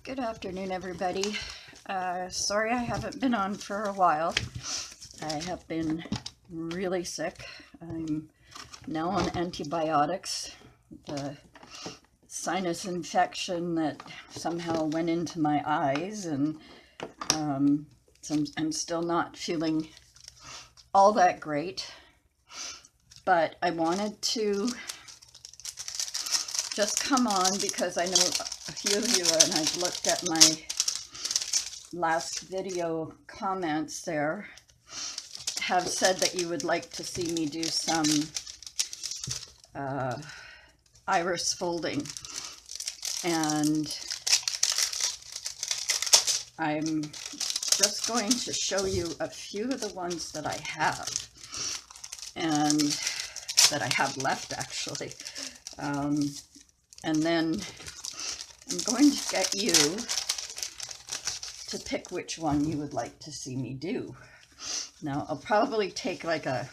Good afternoon, everybody. Sorry I haven't been on for a while. I have been really sick. I'm now on antibiotics. The sinus infection that somehow went into my eyes, and so I'm still not feeling all that great. But I wanted to just come on because I know a few of you, and I've looked at my last video comments there, have said that you would like to see me do some iris folding, and I'm just going to show you a few of the ones that I have, and that I have left actually. And then I'm going to get you to pick which one you would like to see me do. Now, I'll probably take like a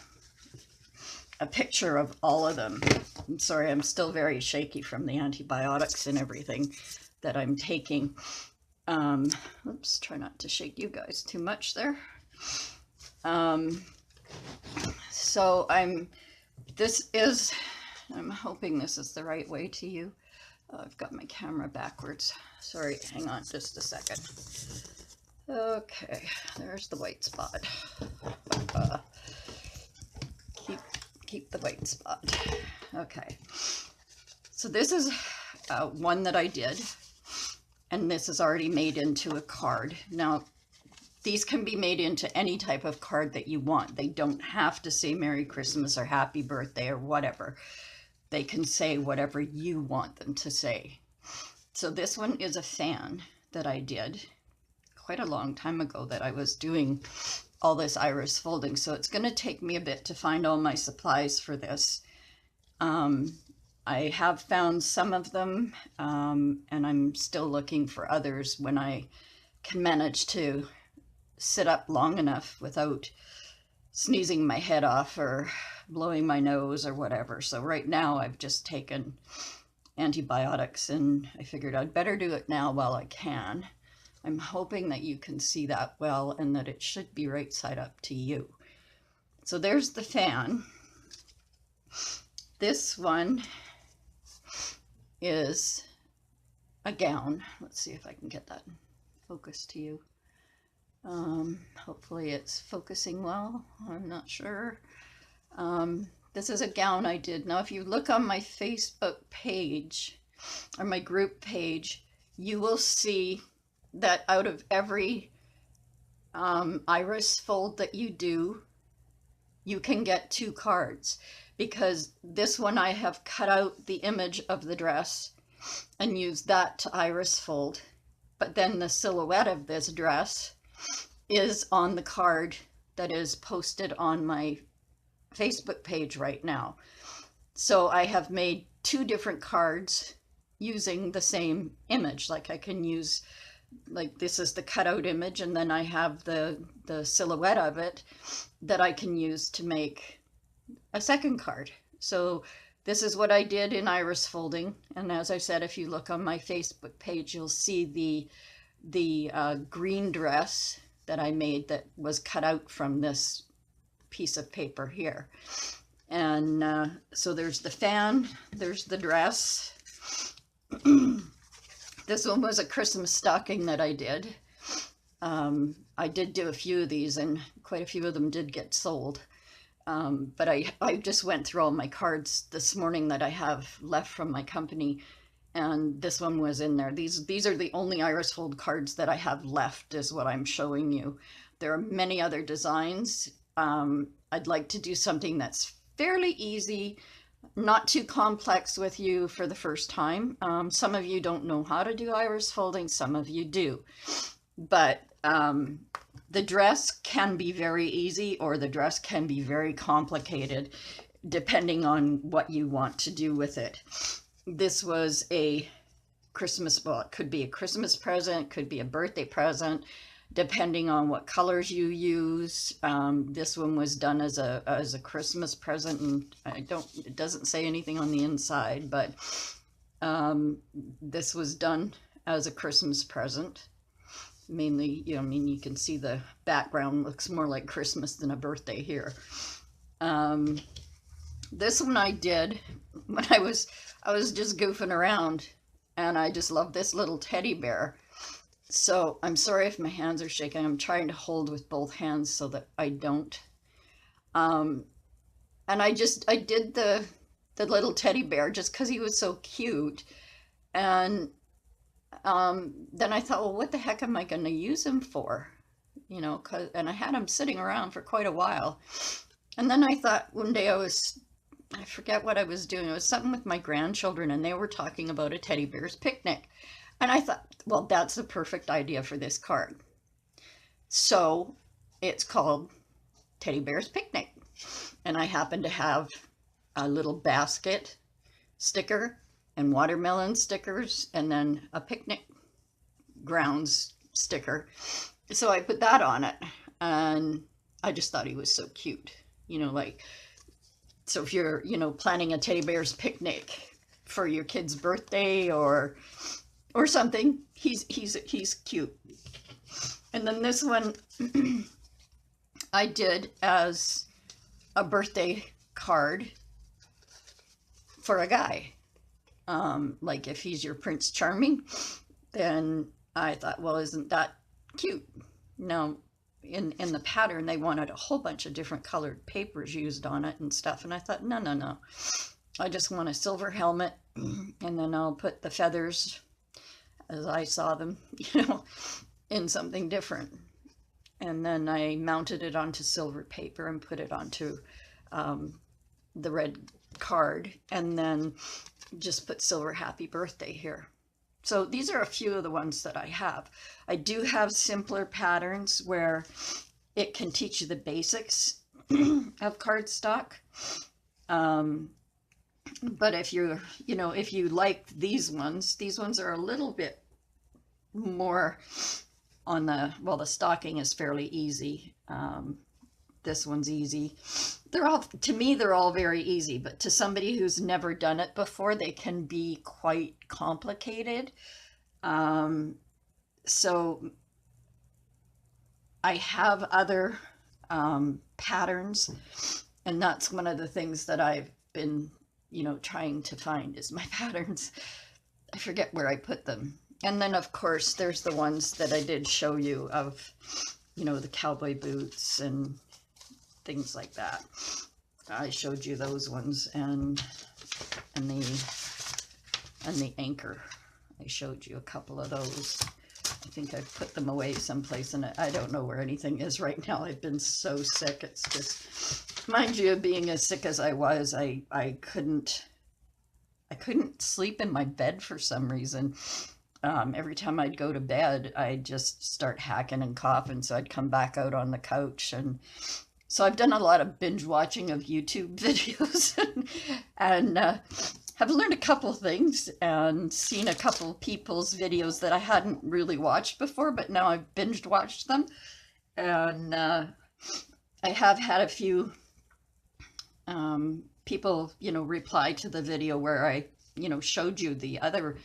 picture of all of them. I'm sorry, I'm still very shaky from the antibiotics and everything that I'm taking. Oops, try not to shake you guys too much there. So I'm hoping this is the right way to you. I've got my camera backwards. Sorry, hang on just a second. Okay, there's the white spot. Keep the white spot. Okay, so this is one that I did, and this is already made into a card. Now, these can be made into any type of card that you want. They don't have to say Merry Christmas or Happy Birthday or whatever. They can say whatever you want them to say. So this one is a fan that I did quite a long time ago that I was doing all this iris folding. So it's going to take me a bit to find all my supplies for this. I have found some of them, and I'm still looking for others when I can manage to sit up long enough without sneezing my head off or blowing my nose or whatever. So right now I've just taken antibiotics, and I figured I'd better do it now while I can. I'm hoping that you can see that well and that it should be right side up to you. So there's the fan. This one is a gown. Let's see if I can get that focus to you. Hopefully it's focusing well. I'm not sure. This is a gown I did. Now, if you look on my Facebook page or my group page, you will see that out of every iris fold that you do, you can get 2 cards, because this one I have cut out the image of the dress and used that to iris fold, but then the silhouette of this dress is on the card that is posted on my Facebook page right now. So I have made 2 different cards using the same image. Like I can use, like this is the cutout image, and then I have the silhouette of it that I can use to make a second card. So this is what I did in iris folding. And as I said, if you look on my Facebook page, you'll see the green dress that I made that was cut out from this piece of paper here. And so there's the fan, there's the dress. This one was a Christmas stocking that I did. I did do a few of these, and quite a few of them did get sold. But I just went through all my cards this morning that I have left from my company, and this one was in there. These are the only iris fold cards that I have left, is what I'm showing you. There are many other designs. I'd like to do something that's fairly easy, not too complex with you for the first time. Some of you don't know how to do iris folding, some of you do. But the dress can be very easy, or the dress can be very complicated, depending on what you want to do with it. This was a Christmas, well, it could be a Christmas present, could be a birthday present, depending on what colors you use. This one was done as a Christmas present, and it doesn't say anything on the inside, but this was done as a Christmas present. Mainly, I mean, you can see the background looks more like Christmas than a birthday here. This one I did when I was just goofing around, and I just love this little teddy bear. So I'm sorry if my hands are shaking. I'm trying to hold with both hands so that I don't. And I did the little teddy bear just because he was so cute. And then I thought, well, what the heck am I going to use him for? And I had him sitting around for quite a while. And then I thought one day I forget what I was doing. It was something with my grandchildren, and they were talking about a teddy bear's picnic. And I thought, well, that's the perfect idea for this card. So it's called Teddy Bear's Picnic. And I happen to have a little basket sticker and watermelon stickers, and then a picnic grounds sticker. So I put that on it, and I just thought he was so cute. So if you're, planning a teddy bear's picnic for your kid's birthday or something, he's cute. And then this one I did as a birthday card for a guy. Like if he's your Prince Charming, then I thought, well, isn't that cute? Now, in the pattern, they wanted a whole bunch of different colored papers used on it and stuff. And I thought, no. I just want a silver helmet, and then I'll put the feathers as I saw them, in something different. And then I mounted it onto silver paper and put it onto the red card, and then just put silver happy birthday here. So these are a few of the ones that I have. I do have simpler patterns where it can teach you the basics of cardstock. But if if you like these ones are a little bit more on the stocking is fairly easy. This one's easy. To me, they're all very easy, but to somebody who's never done it before, they can be quite complicated. So I have other patterns, and that's one of the things that I've been, trying to find is my patterns. I forget where I put them. And then, of course, there's the ones that I did show you of, the cowboy boots and things like that. I showed you those ones, and the anchor. I showed you a couple of those. I think I've put them away someplace, and I don't know where anything is right now. I've been so sick. It's just, mind you, being as sick as I was, I couldn't sleep in my bed for some reason. Every time I'd go to bed, I'd just start hacking and coughing, so I'd come back out on the couch. And so I've done a lot of binge watching of YouTube videos and have learned a couple things and seen a couple people's videos that I hadn't really watched before, but now I've binge watched them. And I have had a few people, reply to the video where I, showed you the other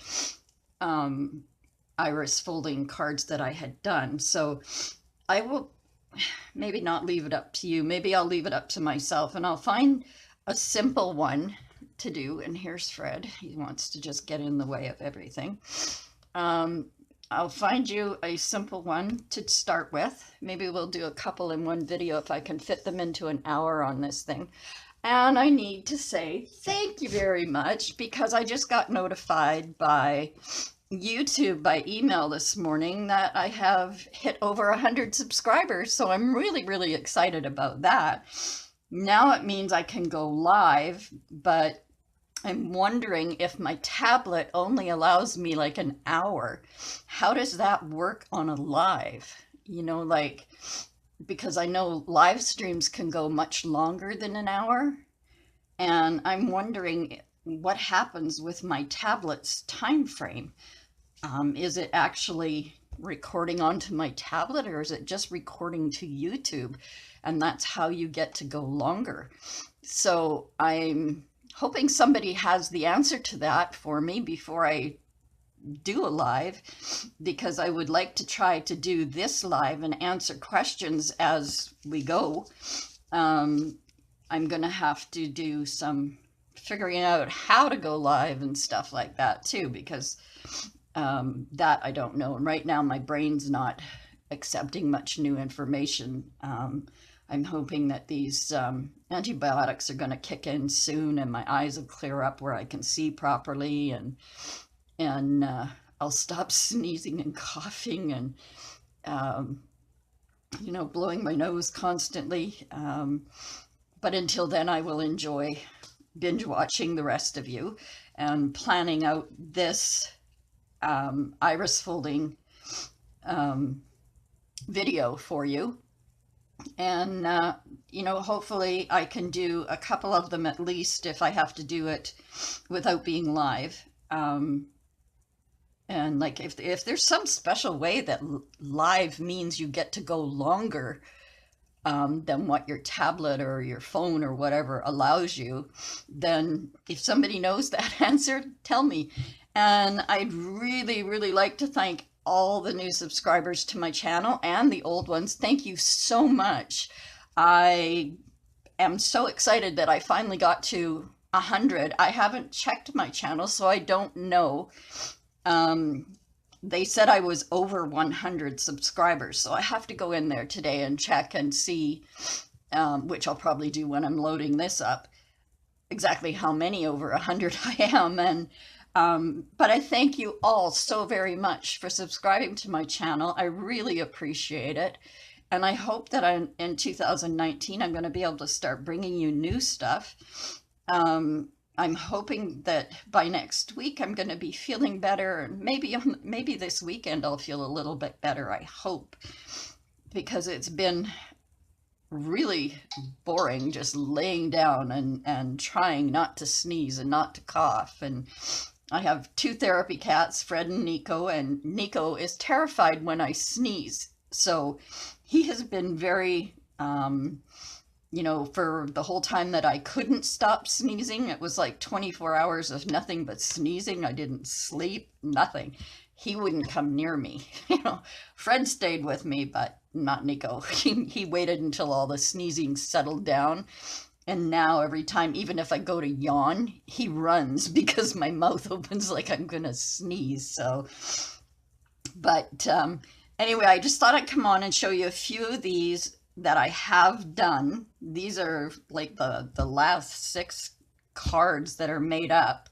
iris folding cards that I had done. So I will maybe not leave it up to you. Maybe I'll leave it up to myself, and I'll find a simple one to do. And here's Fred. He wants to just get in the way of everything. I'll find you a simple one to start with. Maybe we'll do a couple in one video if I can fit them into an hour on this thing. And I need to say thank you very much, because I just got notified by YouTube by email this morning that I have hit over 100 subscribers. So I'm really, really excited about that. Now it means I can go live, but I'm wondering if my tablet only allows me like an hour. How does that work on a live? Because I know live streams can go much longer than an hour. And I'm wondering what happens with my tablet's time frame. Is it actually recording onto my tablet, or is it just recording to YouTube? And that's how you get to go longer. So I'm hoping somebody has the answer to that for me before I do a live, because I would like to try to do this live and answer questions as we go. I'm going to have to do some figuring out how to go live and stuff like that too, because that I don't know. And right now my brain's not accepting much new information. I'm hoping that these antibiotics are going to kick in soon and my eyes will clear up where I can see properly, and I'll stop sneezing and coughing and blowing my nose constantly. But until then, I will enjoy binge watching the rest of you and planning out this iris folding video for you. And, hopefully I can do a couple of them at least if I have to do it without being live. And like if there's some special way that live means you get to go longer than what your tablet or your phone or whatever allows you, then if somebody knows that answer, tell me. And I'd really, really like to thank all the new subscribers to my channel and the old ones. Thank you so much. I am so excited that I finally got to 100. I haven't checked my channel, so I don't know. They said I was over 100 subscribers, so I have to go in there today and check and see, which I'll probably do when I'm loading this up, exactly how many over 100 I am. And but I thank you all so very much for subscribing to my channel. I really appreciate it. And I hope that in 2019, I'm going to be able to start bringing you new stuff. I'm hoping that by next week, I'm going to be feeling better. And maybe this weekend, I'll feel a little bit better, I hope, because it's been really boring just laying down and trying not to sneeze and not to cough. And I have two therapy cats, Fred and Nico is terrified when I sneeze. So he has been very, for the whole time that I couldn't stop sneezing, it was like 24 hours of nothing but sneezing. I didn't sleep, nothing. He wouldn't come near me. Fred stayed with me, but not Nico. He waited until all the sneezing settled down. And now every time, even if I go to yawn, he runs because my mouth opens like I'm going to sneeze. So, but anyway, I just thought I'd come on and show you a few of these that I have done. These are like the last 6 cards that are made up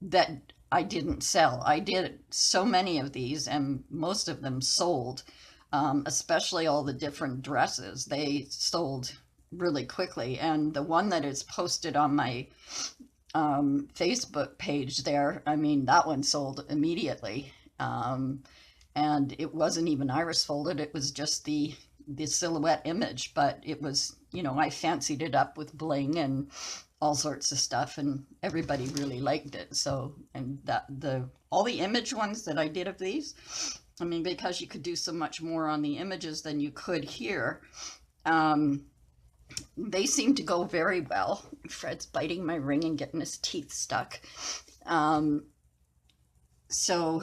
that I didn't sell. I did so many of these and most of them sold, especially all the different dresses. They sold really quickly. And the one that is posted on my Facebook page there, I mean, that one sold immediately. And it wasn't even iris folded. It was just the silhouette image, but it was, I fancied it up with bling and all sorts of stuff, and everybody really liked it. So, and all the image ones that I did of these, I mean, because you could do so much more on the images than you could here, they seem to go very well. Fred's biting my ring and getting his teeth stuck. So,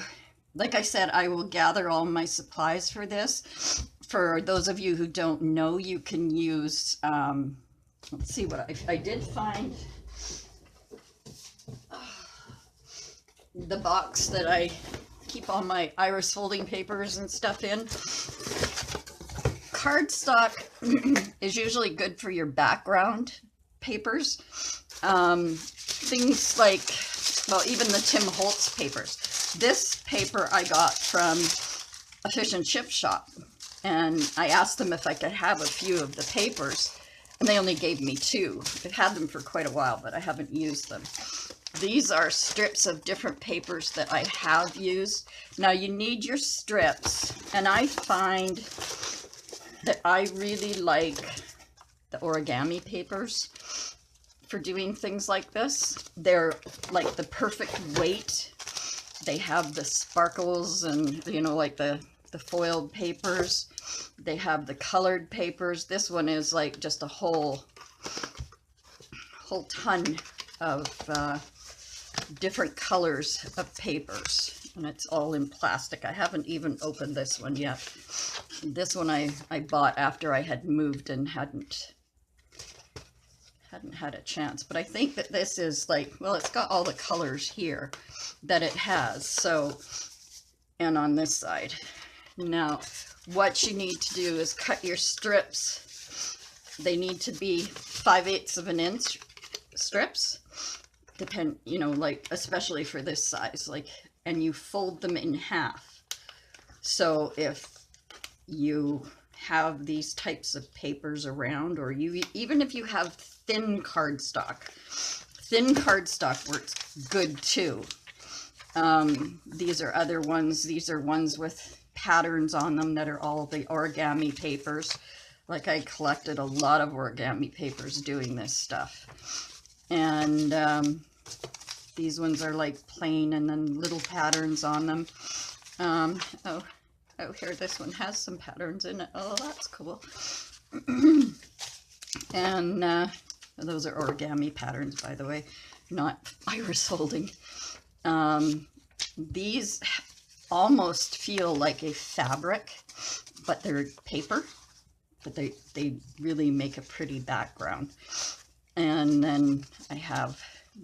like I said, I will gather all my supplies for this. For those of you who don't know, you can use, let's see what I did find. The box that I keep all my iris folding papers and stuff in. Cardstock is usually good for your background papers. Things like, well, even the Tim Holtz papers. This paper I got from a fish and chip shop, and I asked them if I could have a few of the papers, and they only gave me 2. I've had them for quite a while, but I haven't used them. These are strips of different papers that I have used. Now you need your strips, and I find that I really like the origami papers for doing things like this. They're like the perfect weight. They have the sparkles and, like the foiled papers. They have the colored papers. This one is like just a whole ton of different colors of papers. and it's all in plastic. I haven't even opened this one yet. This one I bought after I had moved and hadn't had a chance. But I think that this is like, well, it's got all the colors here that it has. So, and on this side. Now, what you need to do is cut your strips. They need to be 5/8 of an inch strips. Depend, you know, like, especially for this size, like, and you fold them in half. So if you have these types of papers around, or you, even if you have thin cardstock works good too. These are other ones. These are ones with patterns on them that are all the origami papers. Like, I collected a lot of origami papers doing this stuff. And these ones are like plain and then little patterns on them. Oh, here, this one has some patterns in it. Oh, that's cool. And those are origami patterns, by the way, not iris holding. These almost feel like a fabric, but they're paper, but they really make a pretty background. And then I have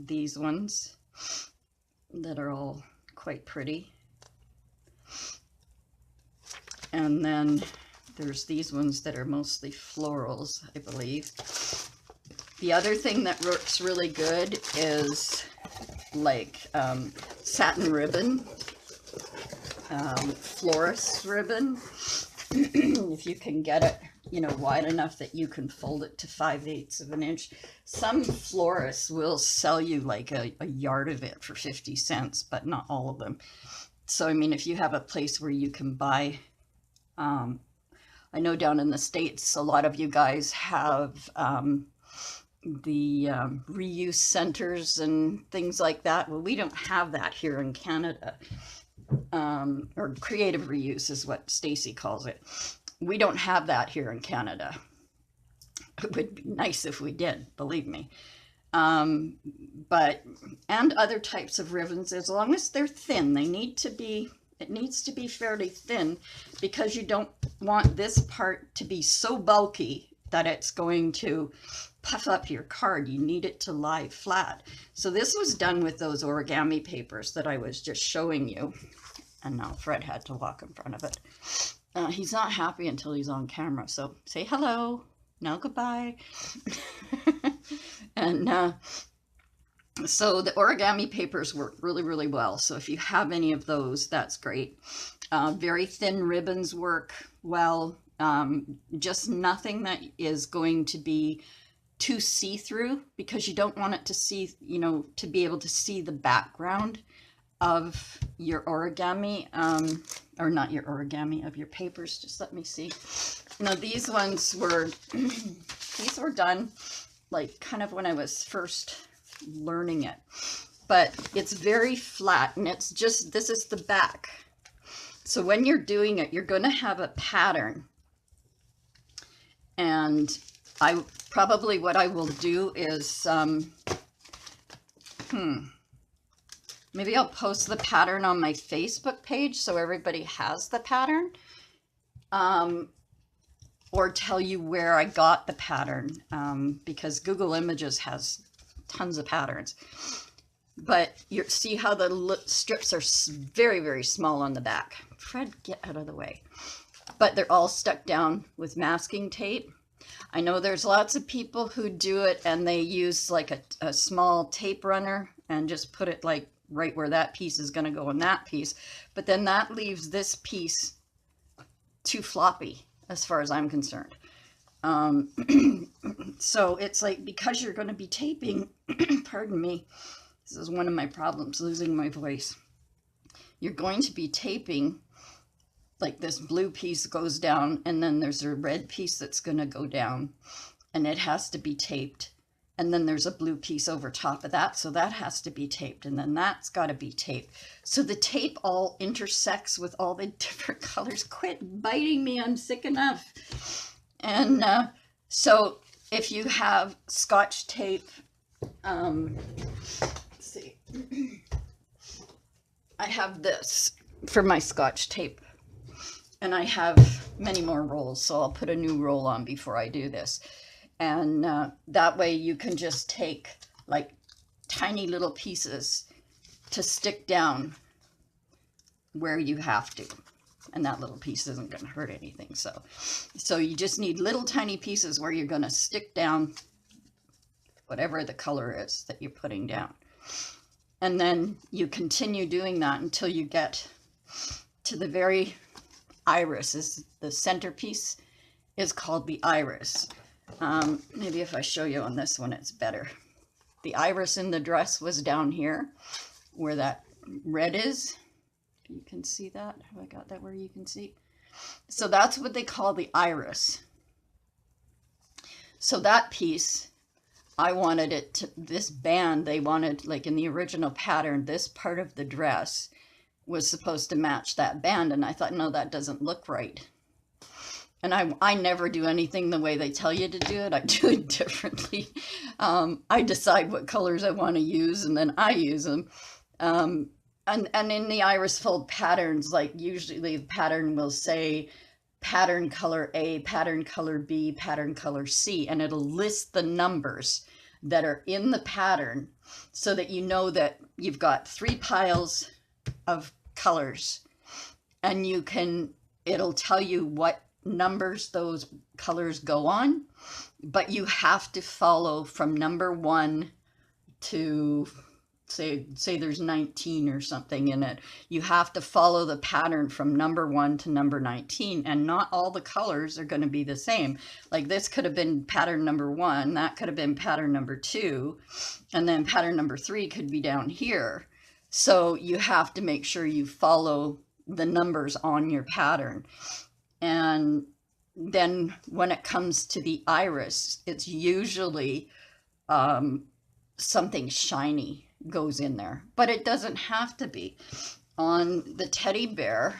these ones that are all quite pretty. And then there's these ones that are mostly florals, I believe. The other thing that works really good is like satin ribbon, florist ribbon. If you can get it, you know, wide enough that you can fold it to 5/8 of an inch. Some florists will sell you like a yard of it for 50 cents, but not all of them. So, I mean, if you have a place where you can buy, I know down in the States, a lot of you guys have the reuse centers and things like that. Well, we don't have that here in Canada. Or creative reuse is what Stacy calls it. We don't have that here in Canada. It would be nice if we did, believe me. But, and other types of ribbons, as long as they're thin, they need to be, it needs to be fairly thin, because you don't want this part to be so bulky that it's going to puff up your card. You need it to lie flat. So this was done with those origami papers that I was just showing you. And now Fred had to walk in front of it. He's not happy until he's on camera. So say hello. Now goodbye. And so the origami papers work really, really well. So if you have any of those, that's great. Very thin ribbons work well. Just nothing that is going to be too see-through, because you don't want it to see, you know, to be able to see the background of your origami, or not your origami, of your papers. Just let me see. Now these ones were, these were done like kind of when I was first learning it, but it's very flat, and it's just, this is the back. So when you're doing it, you're going to have a pattern. And I probably, what I will do is, maybe I'll post the pattern on my Facebook page so everybody has the pattern, or tell you where I got the pattern, because Google Images has tons of patterns. But you see how the strips are very, very small on the back. Fred, get out of the way. But they're all stuck down with masking tape. I know there's lots of people who do it and they use like a small tape runner and just put it like right where that piece is going to go in that piece. But then that leaves this piece too floppy as far as I'm concerned. So it's like, because you're going to be taping, pardon me, this is one of my problems, losing my voice. You're going to be taping, like this blue piece goes down, and then there's a red piece that's going to go down, and it has to be taped. And then there's a blue piece over top of that, so that has to be taped, and then that's got to be taped. So the tape all intersects with all the different colors. Quit biting me, I'm sick enough. And so if you have Scotch tape, let's see, I have this for my Scotch tape, and I have many more rolls, so I'll put a new roll on before I do this. And that way you can just take like tiny little pieces to stick down where you have to. And that little piece isn't going to hurt anything. So you just need little tiny pieces where you're going to stick down whatever the color is that you're putting down. And then you continue doing that until you get to the very iris. Is the centerpiece is called the iris. Maybe if I show you on this one, it's better. The iris in the dress was down here where that red is. You can see that. Have I got that where you can see? So that's what they call the iris. So that piece, I wanted it to, this band, they wanted, like in the original pattern, this part of the dress was supposed to match that band. And I thought, no, that doesn't look right. And I never do anything the way they tell you to do it. I do it differently. I decide what colors I want to use, and then I use them. And in the iris fold patterns, like usually the pattern will say pattern color A, pattern color B, pattern color C, and it'll list the numbers that are in the pattern so that you know that you've got 3 piles of colors, and it'll tell you what numbers those colors go on, but you have to follow from number 1 to say there's 19 or something in it. You have to follow the pattern from number 1 to number 19, and not all the colors are going to be the same. Like this could have been pattern number 1, that could have been pattern number 2, and then pattern number 3 could be down here. So you have to make sure you follow the numbers on your pattern. And then when it comes to the iris, it's usually something shiny goes in there, but it doesn't have to be. On the teddy bear,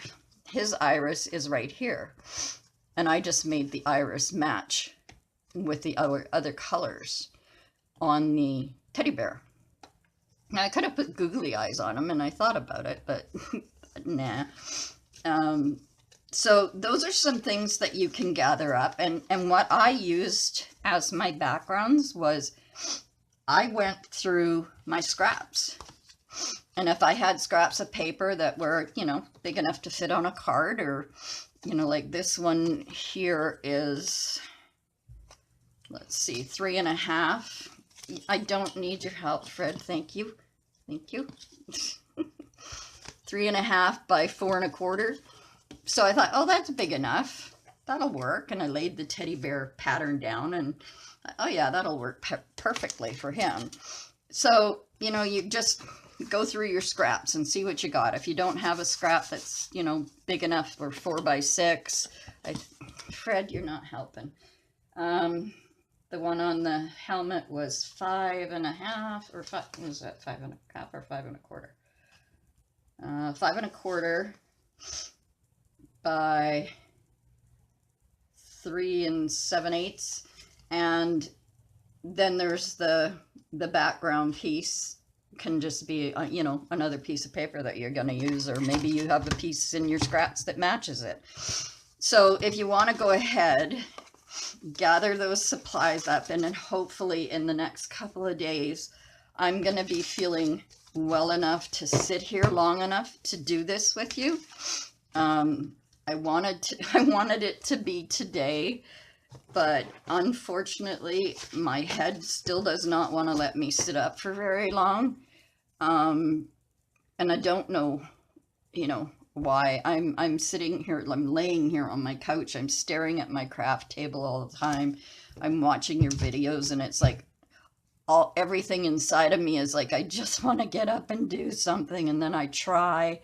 his iris is right here, and I just made the iris match with the other colors on the teddy bear. Now I could have put googly eyes on him, and I thought about it, but nah. So those are some things that you can gather up, and what I used as my backgrounds was I went through my scraps, and if I had scraps of paper that were, big enough to fit on a card, or, like this one here is, let's see, 3.5. I don't need your help, Fred. Thank you. Thank you. 3.5 by 4.25. So I thought, oh, that's big enough. That'll work. And I laid the teddy bear pattern down, and oh yeah, that'll work perfectly for him. So, you just go through your scraps and see what you got. If you don't have a scrap that's, big enough for 4 by 6, Fred, you're not helping. The one on the helmet was 5.5 or 5, what was that, 5.5 or 5.25? 5.25 by 3 7/8, and then there's the background piece. Can just be another piece of paper that you're going to use, or maybe you have a piece in your scraps that matches it. So if you want to go ahead, gather those supplies up, and then hopefully in the next couple of days I'm going to be feeling well enough to sit here long enough to do this with you. I wanted it to be today, but unfortunately my head still does not want to let me sit up for very long. And I don't know, why. I'm sitting here, I'm laying here on my couch, I'm staring at my craft table all the time. I'm watching your videos, and it's like everything inside of me is like, I just want to get up and do something, and then I try,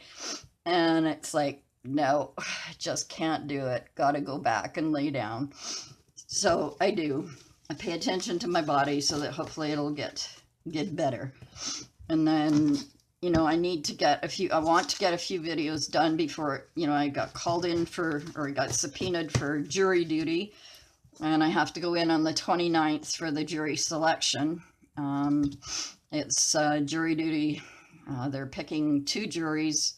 and it's like, no, I just can't do it. Gotta go back and lay down. So I do. I pay attention to my body so that hopefully it'll get better. And then, I need to get I want to get a few videos done before, I got called in or got subpoenaed for jury duty. And I have to go in on the 29th for the jury selection. It's jury duty, They're picking 2 juries.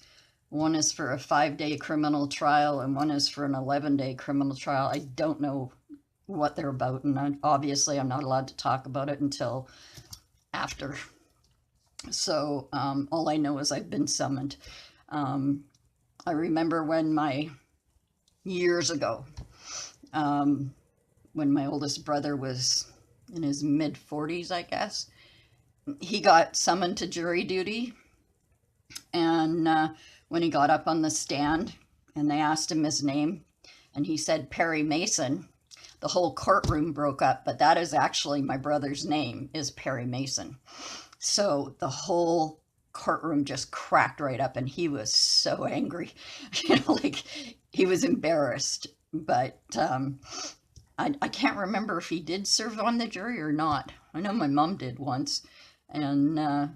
One is for a 5-day criminal trial and one is for an 11-day criminal trial. I don't know what they're about, and obviously I'm not allowed to talk about it until after. So all I know is I've been summoned. I remember when years ago, when my oldest brother was in his mid-40s, I guess, he got summoned to jury duty. And when he got up on the stand and they asked him his name and he said Perry Mason, the whole courtroom broke up, but that is actually my brother's name, is Perry Mason. So the whole courtroom just cracked right up and he was so angry, like he was embarrassed. But I can't remember if he did serve on the jury or not. I know my mom did once, and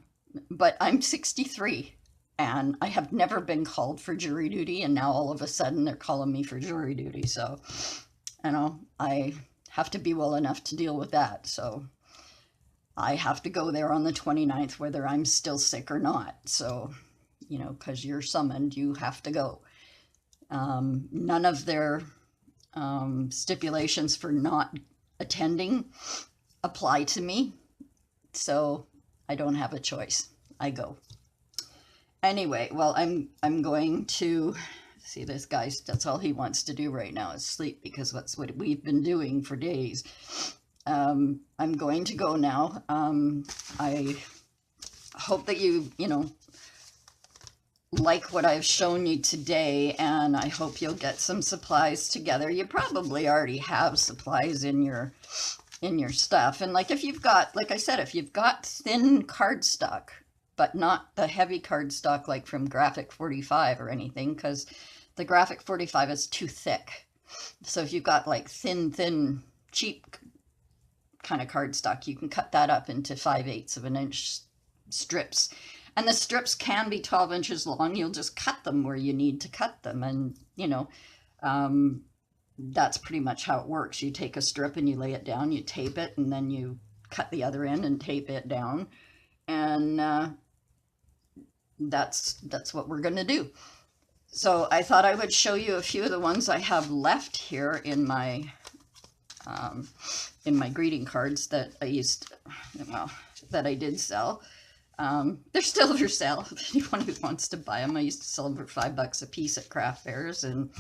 but I'm 63 and I have never been called for jury duty, and now all of a sudden they're calling me for jury duty. So, I have to be well enough to deal with that. So I have to go there on the 29th, whether I'm still sick or not. So, because you're summoned, you have to go. None of their stipulations for not attending apply to me. So I don't have a choice. I go. Anyway, well, I'm going to see this guy. That's all he wants to do right now is sleep, because that's what we've been doing for days. I'm going to go now. I hope that you like what I've shown you today, and I hope you'll get some supplies together. You probably already have supplies in your stuff. And like, if you've got, like I said, if you've got thin cardstock, but not the heavy cardstock like from Graphic 45 or anything, because the Graphic 45 is too thick. So if you've got like thin, cheap kind of cardstock, you can cut that up into 5/8 of an inch strips. And the strips can be 12 inches long. You'll just cut them where you need to cut them. And, that's pretty much how it works. You take a strip and you lay it down, you tape it, and then you cut the other end and tape it down. And that's what we're going to do. So I thought I would show you a few of the ones I have left here in my greeting cards that I did sell. They're still for sale if anyone who wants to buy them. I used to sell them for $5 a piece at craft fairs, and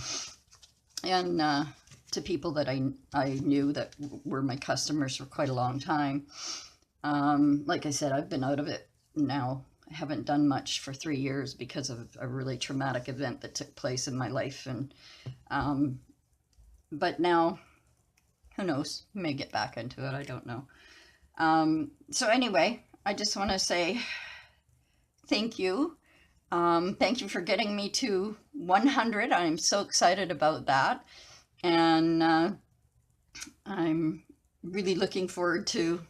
to people that I knew that were my customers for quite a long time. Like I said, I've been out of it now. I haven't done much for 3 years because of a really traumatic event that took place in my life, and but now, who knows, I may get back into it, I don't know. So anyway, I just want to say thank you. Thank you for getting me to 100. I'm so excited about that. And I'm really looking forward to,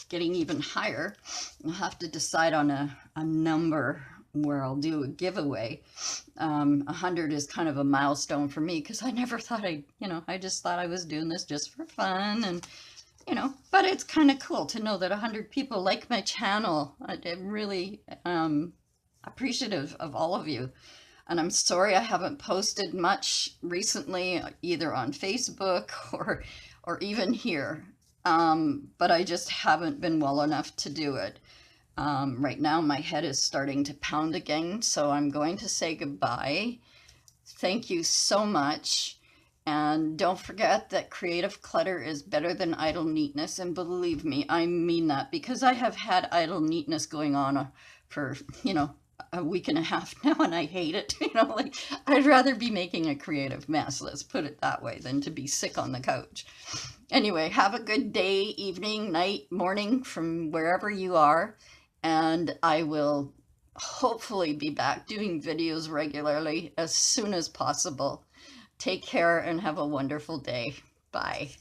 getting even higher. I'll have to decide on a number where I'll do a giveaway. 100 is kind of a milestone for me, because I never thought I just thought I was doing this just for fun, and but it's kind of cool to know that 100 people like my channel. I'm really appreciative of all of you. And I'm sorry I haven't posted much recently, either on Facebook or even here. But I just haven't been well enough to do it. Right now my head is starting to pound again, so I'm going to say goodbye. Thank you so much. And don't forget that creative clutter is better than idle neatness. And believe me, I mean that, because I have had idle neatness going on for, a week and a half now, and I hate it. Like, I'd rather be making a creative mess, let's put it that way, than to be sick on the couch. Anyway, have a good day, evening, night, morning, from wherever you are. And I will hopefully be back doing videos regularly as soon as possible. Take care and have a wonderful day. Bye.